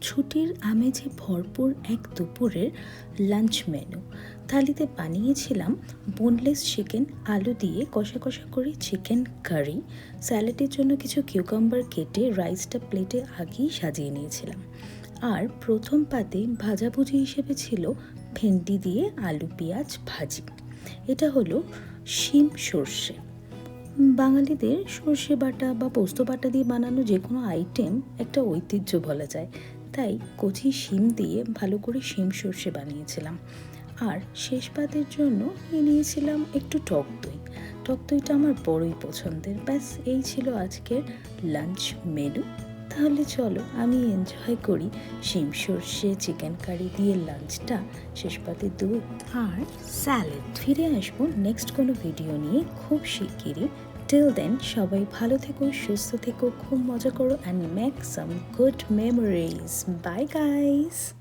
ছুটির আমেজে ভরপুর এক দুপুরের লাঞ্চ মেনু। থালিতে বানিয়েছিলাম বোনলেস চিকেন, আলু দিয়ে কষা কষা করে চিকেন কারি। স্যালাডের জন্য কিছু কিউকাম্বার কেটে রাইসটা প্লেটে আগেই সাজিয়ে নিয়েছিলাম। আর প্রথম পাতে ভাজাভুজি হিসেবে ছিল ভেন্ডি দিয়ে আলু পেঁয়াজ ভাজি। এটা হলো শিম সর্ষে। বাঙালিদের সর্ষে বাটা বা পোস্ত বাটা দিয়ে বানানো যে কোনো আইটেম একটা ঐতিহ্য বলা যায়। তাই কচি শিম দিয়ে ভালো করে শিম সর্ষে বানিয়েছিলাম। আর শেষ পাতের জন্য নিয়েছিলাম একটু টক দই। টক দইটা আমার বড়ই পছন্দের। ব্যাস এই ছিল আজকের লাঞ্চ মেনু। তাহলে চলো আমি এনজয় করি শিম সর্ষে চিকেন কারি দিয়ে লাঞ্চটা, শেষ পাতে দই আর স্যালাড। ফিরে আসবো নেক্সট কোনো ভিডিও নিয়ে খুব শিগগিরই। টিল দেন সবাই ভালো থেকো, সুস্থ থেকো, খুব মজা করো and make some good memories. Bye guys.